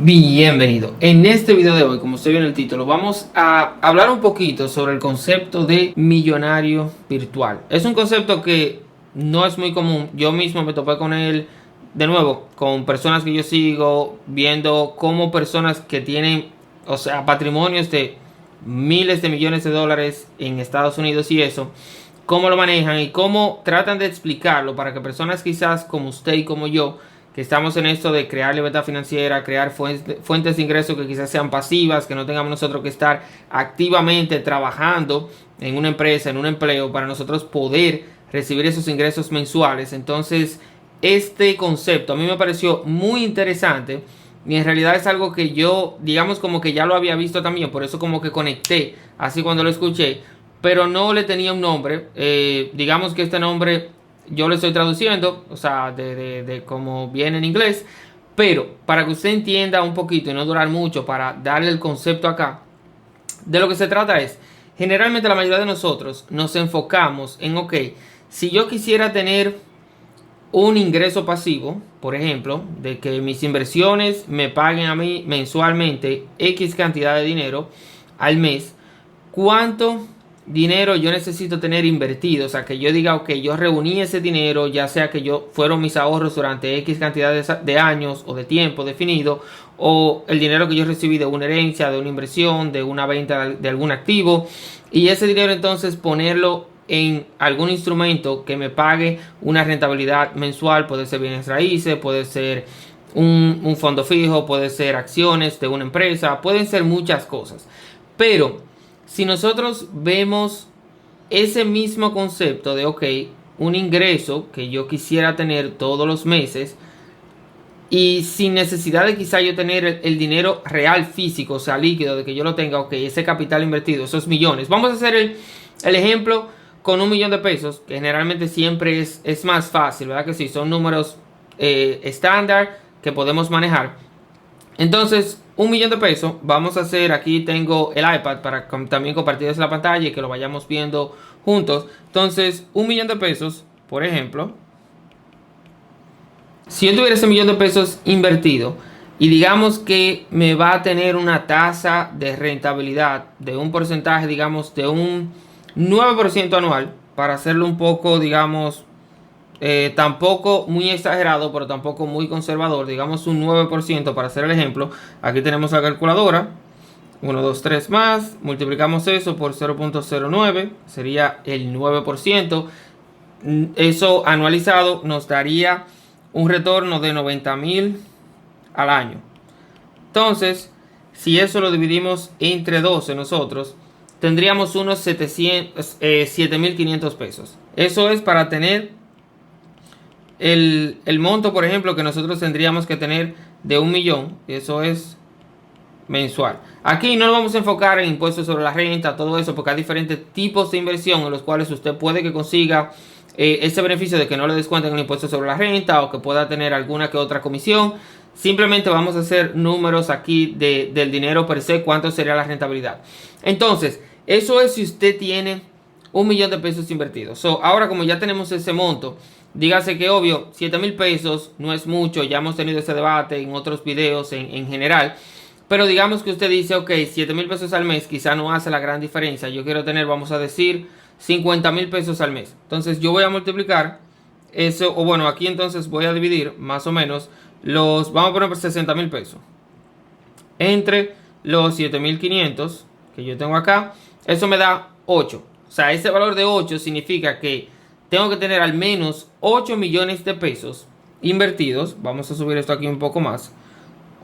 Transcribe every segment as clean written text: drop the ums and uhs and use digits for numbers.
Bienvenido. En este video de hoy, como usted vio en el título, vamos a hablar un poquito sobre el concepto de millonario virtual. Es un concepto que no es muy común. Yo mismo me topé con él de nuevo, con personas que yo sigo, viendo cómo personas que tienen, o sea, patrimonios de miles de millones de dólares en Estados Unidos y eso, cómo lo manejan y cómo tratan de explicarlo para que personas quizás como usted y como yo, que estamos en esto de crear libertad financiera, crear fuentes de ingresos que quizás sean pasivas, que no tengamos nosotros que estar activamente trabajando en una empresa, en un empleo, para nosotros poder recibir esos ingresos mensuales. Entonces, este concepto a mí me pareció muy interesante y en realidad es algo que yo, digamos, como que ya lo había visto también, por eso como que conecté así cuando lo escuché, pero no le tenía un nombre. Digamos que este nombre yo lo estoy traduciendo, o sea, de como viene en inglés, pero para que usted entienda un poquito y no durar mucho para darle el concepto acá, de lo que se trata es, generalmente la mayoría de nosotros nos enfocamos en, ok, si yo quisiera tener un ingreso pasivo, por ejemplo, de que mis inversiones me paguen a mí mensualmente X cantidad de dinero al mes, ¿cuánto dinero yo necesito tener invertido? O sea, que yo diga, ok, yo reuní ese dinero, ya sea que yo fueron mis ahorros durante X cantidad de años o de tiempo definido, o el dinero que yo recibí de una herencia, de una inversión, de una venta de algún activo, y ese dinero entonces ponerlo en algún instrumento que me pague una rentabilidad mensual. Puede ser bienes raíces, puede ser un fondo fijo, puede ser acciones de una empresa, pueden ser muchas cosas. Pero si nosotros vemos ese mismo concepto de, ok, un ingreso que yo quisiera tener todos los meses y sin necesidad de quizá yo tener el dinero real físico, o sea, líquido, de que yo lo tenga, ok, ese capital invertido, esos millones. Vamos a hacer el ejemplo con $1,000,000, que generalmente siempre es más fácil, ¿verdad? Que sí, son números estándar que podemos manejar. Entonces, $1,000,000, vamos a hacer, aquí tengo el iPad para también compartirles la pantalla y que lo vayamos viendo juntos. Entonces, $1,000,000, por ejemplo, si yo tuviera ese $1,000,000 invertido y digamos que me va a tener una tasa de rentabilidad de un porcentaje, digamos, de un 9% anual, para hacerlo un poco, digamos, tampoco muy exagerado, pero tampoco muy conservador, digamos un 9% para hacer el ejemplo. Aquí tenemos la calculadora, 1, 2, 3 más, multiplicamos eso por 0.09, sería el 9%. Eso anualizado nos daría un retorno de 90,000 al año. Entonces, si eso lo dividimos entre 12 nosotros, tendríamos unos 7,500 pesos. Eso es para tener el monto, por ejemplo, que nosotros tendríamos que tener de 1,000,000. Eso es mensual. Aquí no nos vamos a enfocar en impuestos sobre la renta, todo eso, porque hay diferentes tipos de inversión en los cuales usted puede que consiga ese beneficio de que no le descuenten el impuesto sobre la renta o que pueda tener alguna que otra comisión. Simplemente vamos a hacer números aquí del dinero per se, cuánto sería la rentabilidad. Entonces, eso es si usted tiene $1,000,000 invertidos. Ahora, como ya tenemos ese monto, dígase que obvio, $7,000 no es mucho, ya hemos tenido ese debate en otros videos en general. Pero digamos que usted dice, ok, $7,000 al mes quizá no hace la gran diferencia. Yo quiero tener, vamos a decir, $50,000 al mes. Entonces yo voy a multiplicar eso, o bueno, aquí entonces voy a dividir más o menos vamos a poner $60,000 entre los 7,500 que yo tengo acá. Eso me da 8. O sea, ese valor de 8 significa que tengo que tener al menos 8 millones de pesos invertidos. Vamos a subir esto aquí un poco más.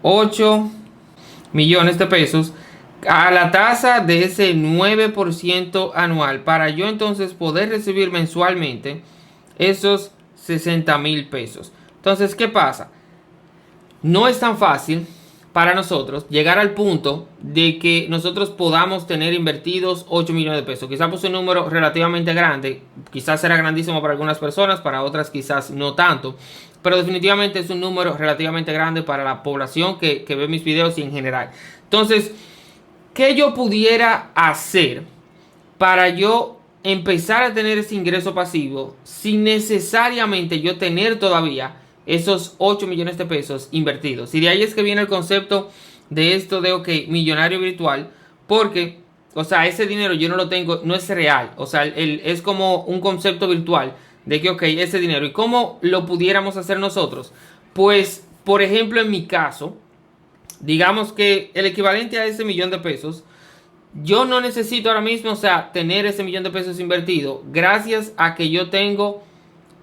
8 millones de pesos a la tasa de ese 9% anual, para yo entonces poder recibir mensualmente esos 60,000 pesos. Entonces, ¿qué pasa? No es tan fácil para nosotros llegar al punto de que nosotros podamos tener invertidos 8 millones de pesos. Quizás puse un número relativamente grande, quizás será grandísimo para algunas personas, para otras quizás no tanto, pero definitivamente es un número relativamente grande para la población que ve mis videos y en general. Entonces, ¿qué yo pudiera hacer para yo empezar a tener ese ingreso pasivo sin necesariamente yo tener todavía esos 8 millones de pesos invertidos. Y de ahí es que viene el concepto de esto de, ok, millonario virtual, porque, o sea, ese dinero yo no lo tengo, no es real, o sea, es como un concepto virtual de que, ok, ese dinero, ¿y cómo lo pudiéramos hacer nosotros? Pues, por ejemplo, en mi caso, digamos que el equivalente a ese millón de pesos, yo no necesito ahora mismo, o sea, tener ese millón de pesos invertido, gracias a que yo tengo,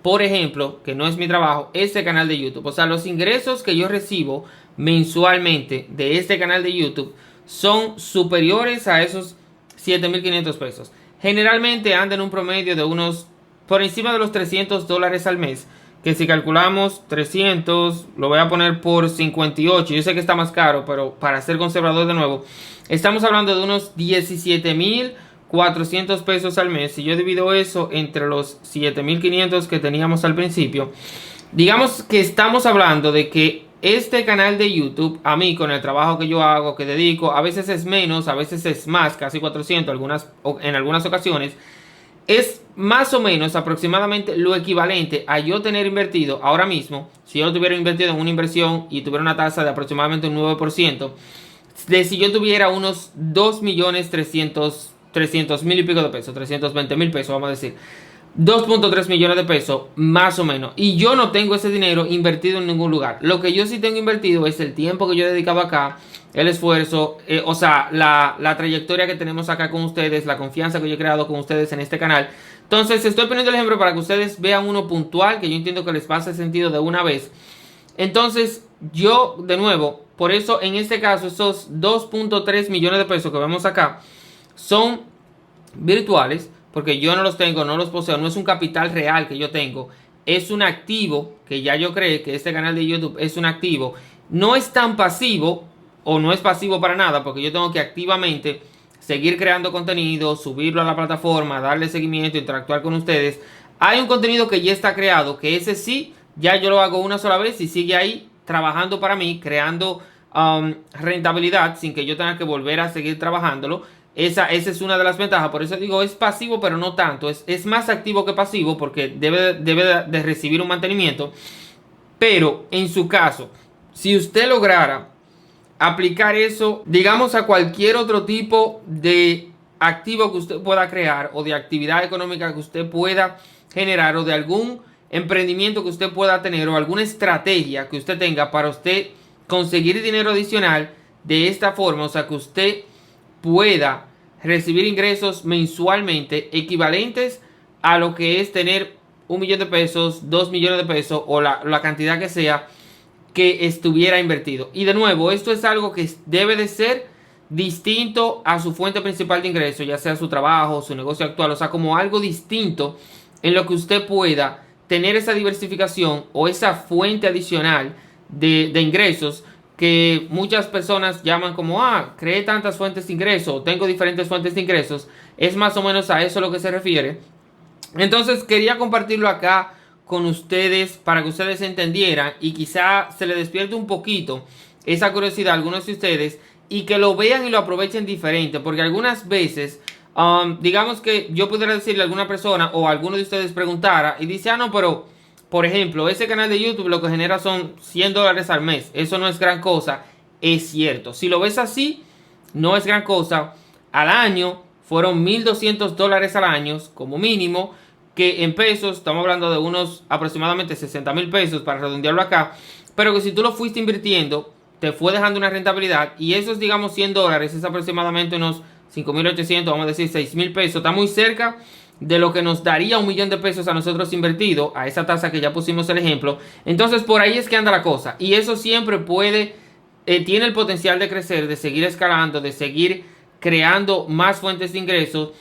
por ejemplo, que no es mi trabajo, este canal de YouTube. O sea, los ingresos que yo recibo mensualmente de este canal de YouTube son superiores a esos 7.500 pesos. Generalmente andan en un promedio de unos, por encima de los $300 al mes. Que si calculamos 300, lo voy a poner por 58. Yo sé que está más caro, pero para ser conservador de nuevo, estamos hablando de unos 17.400 pesos al mes. Si yo divido eso entre los 7.500 que teníamos al principio, digamos que estamos hablando de que este canal de YouTube, a mí con el trabajo que yo hago, que dedico, a veces es menos, a veces es más, casi 400 en algunas ocasiones, es más o menos aproximadamente lo equivalente a yo tener invertido ahora mismo, si yo tuviera invertido en una inversión y tuviera una tasa de aproximadamente un 9%, de si yo tuviera unos 2.300.000 y pico de pesos, 320.000 pesos, vamos a decir, 2.3 millones de pesos, más o menos. Y yo no tengo ese dinero invertido en ningún lugar. Lo que yo sí tengo invertido es el tiempo que yo he dedicado acá, el esfuerzo, o sea, la trayectoria que tenemos acá con ustedes, la confianza que yo he creado con ustedes en este canal. Entonces, estoy poniendo el ejemplo para que ustedes vean uno puntual, que yo entiendo que les pase sentido de una vez. Entonces, yo, de nuevo, por eso en este caso, esos 2.3 millones de pesos que vemos acá son virtuales, porque yo no los tengo, no los poseo, no es un capital real que yo tengo, es un activo que ya yo creé, que este canal de YouTube es un activo. No es tan pasivo, o no es pasivo para nada, porque yo tengo que activamente seguir creando contenido, subirlo a la plataforma, darle seguimiento, interactuar con ustedes. Hay un contenido que ya está creado, que ese sí, ya yo lo hago una sola vez y sigue ahí trabajando para mí, creando rentabilidad sin que yo tenga que volver a seguir trabajándolo. Esa es una de las ventajas, por eso digo, es pasivo, pero no tanto. Es más activo que pasivo porque debe de recibir un mantenimiento. Pero en su caso, si usted lograra aplicar eso, digamos, a cualquier otro tipo de activo que usted pueda crear o de actividad económica que usted pueda generar o de algún emprendimiento que usted pueda tener o alguna estrategia que usted tenga para usted conseguir dinero adicional de esta forma, o sea, que usted pueda recibir ingresos mensualmente equivalentes a lo que es tener 1 millón de pesos, 2 millones de pesos o la cantidad que sea que estuviera invertido. Y de nuevo, esto es algo que debe de ser distinto a su fuente principal de ingreso, ya sea su trabajo, su negocio actual, o sea, como algo distinto en lo que usted pueda tener esa diversificación o esa fuente adicional de ingresos que muchas personas llaman como, creé tantas fuentes de ingreso, tengo diferentes fuentes de ingresos. Es más o menos a eso a lo que se refiere. Entonces quería compartirlo acá con ustedes para que ustedes entendieran y quizá se les despierte un poquito esa curiosidad a algunos de ustedes y que lo vean y lo aprovechen diferente, porque algunas veces digamos que yo pudiera decirle a alguna persona o a alguno de ustedes preguntara y dice, no, pero por ejemplo, ese canal de YouTube lo que genera son $100 al mes, eso no es gran cosa. Es cierto, si lo ves así, no es gran cosa. Al año fueron $1.200 al año como mínimo, que en pesos estamos hablando de unos aproximadamente 60.000 pesos para redondearlo acá, pero que si tú lo fuiste invirtiendo te fue dejando una rentabilidad y esos, digamos, $100 es aproximadamente unos 5.800, vamos a decir 6.000 pesos, está muy cerca de lo que nos daría 1 millón de pesos a nosotros invertido, a esa tasa que ya pusimos el ejemplo. Entonces por ahí es que anda la cosa, y eso siempre puede, tiene el potencial de crecer, de seguir escalando, de seguir creando más fuentes de ingresos.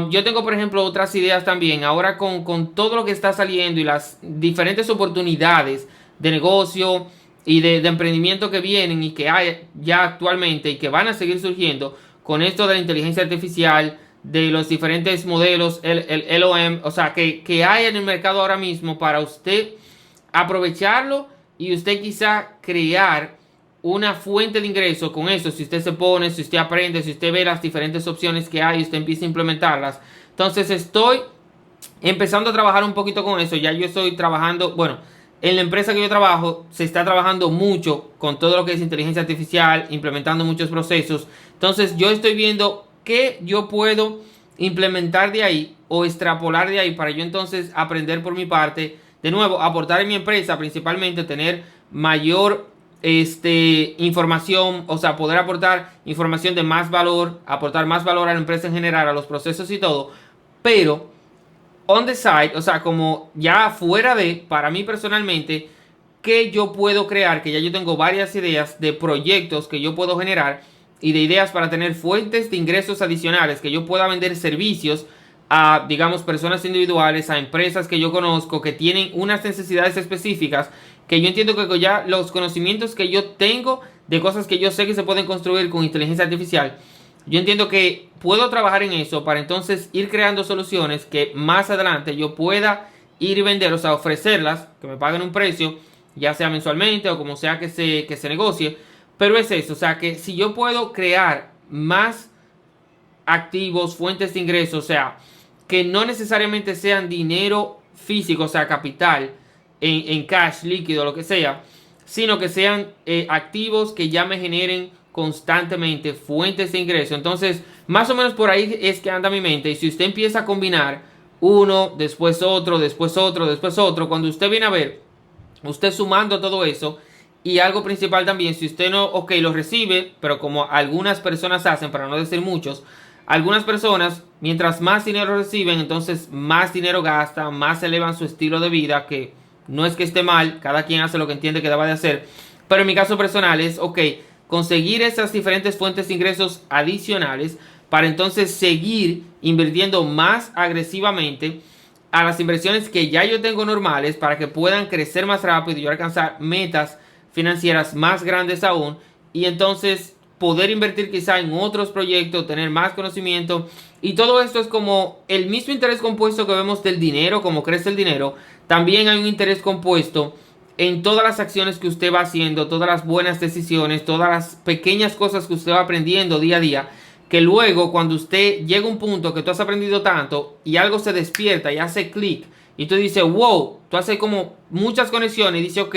Yo tengo, por ejemplo, otras ideas también, ahora con todo lo que está saliendo y las diferentes oportunidades de negocio y de emprendimiento que vienen y que hay ya actualmente y que van a seguir surgiendo con esto de la inteligencia artificial, de los diferentes modelos, el LOM, o sea, que hay en el mercado ahora mismo para usted aprovecharlo y usted quizá crear una fuente de ingreso con eso. Si usted se pone, si usted aprende, si usted ve las diferentes opciones que hay y usted empieza a implementarlas. Entonces estoy empezando a trabajar un poquito con eso. Ya yo estoy trabajando, bueno, en la empresa que yo trabajo se está trabajando mucho con todo lo que es inteligencia artificial, implementando muchos procesos. Entonces yo estoy viendo qué yo puedo implementar de ahí o extrapolar de ahí para yo entonces aprender por mi parte. De nuevo, aportar en mi empresa, principalmente tener mayor información, o sea, poder aportar información de más valor, aportar más valor a la empresa en general, a los procesos y todo. Pero on the side, o sea, como ya fuera de, para mí personalmente, que yo puedo crear, que ya yo tengo varias ideas de proyectos que yo puedo generar y de ideas para tener fuentes de ingresos adicionales, que yo pueda vender servicios a, digamos, personas individuales, a empresas que yo conozco, que tienen unas necesidades específicas, que yo entiendo que ya los conocimientos que yo tengo de cosas que yo sé que se pueden construir con inteligencia artificial, yo entiendo que puedo trabajar en eso para entonces ir creando soluciones que más adelante yo pueda ir y vender, o sea, ofrecerlas, que me paguen un precio, ya sea mensualmente o como sea que se negocie. Pero es eso, o sea, que si yo puedo crear más activos, fuentes de ingresos, o sea, que no necesariamente sean dinero físico, o sea, capital, en cash, líquido, lo que sea, sino que sean activos que ya me generen constantemente fuentes de ingreso. Entonces, más o menos por ahí es que anda mi mente. Y si usted empieza a combinar uno, después otro, después otro, después otro, cuando usted viene a ver, usted sumando todo eso, y algo principal también, si usted no, ok, lo recibe, pero como algunas personas hacen, para no decir muchos, algunas personas, mientras más dinero reciben, entonces más dinero gastan, más elevan su estilo de vida, que no es que esté mal, cada quien hace lo que entiende que deba de hacer, pero en mi caso personal es, ok, conseguir esas diferentes fuentes de ingresos adicionales para entonces seguir invirtiendo más agresivamente a las inversiones que ya yo tengo normales para que puedan crecer más rápido y yo alcanzar metas financieras más grandes aún, y entonces poder invertir quizá en otros proyectos, tener más conocimiento. Y todo esto es como el mismo interés compuesto que vemos del dinero, como crece el dinero. También hay un interés compuesto en todas las acciones que usted va haciendo, todas las buenas decisiones, todas las pequeñas cosas que usted va aprendiendo día a día, que luego cuando usted llega a un punto que tú has aprendido tanto y algo se despierta y hace clic y tú dices, wow, tú haces como muchas conexiones y dices, ok,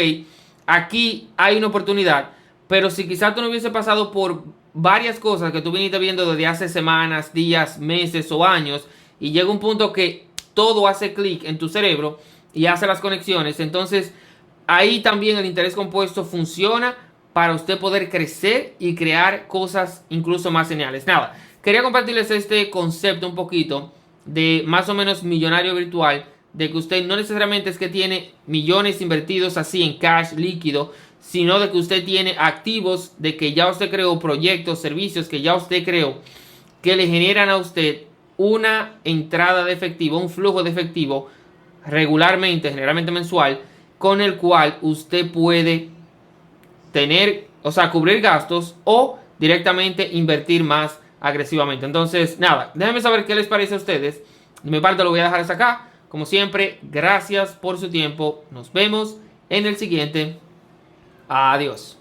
aquí hay una oportunidad. Pero si quizás tú no hubiese pasado por varias cosas que tú viniste viendo desde hace semanas, días, meses o años, y llega un punto que todo hace clic en tu cerebro y hace las conexiones, entonces ahí también el interés compuesto funciona para usted poder crecer y crear cosas incluso más geniales. Nada, quería compartirles este concepto un poquito de más o menos millonario virtual, de que usted no necesariamente es que tiene millones invertidos así en cash líquido, sino de que usted tiene activos, de que ya usted creó proyectos, servicios que ya usted creó, que le generan a usted una entrada de efectivo, un flujo de efectivo regularmente, generalmente mensual, con el cual usted puede tener, o sea, cubrir gastos o directamente invertir más agresivamente. Entonces, nada, déjenme saber qué les parece a ustedes. De mi parte lo voy a dejar hasta acá. Como siempre, gracias por su tiempo. Nos vemos en el siguiente. Adiós.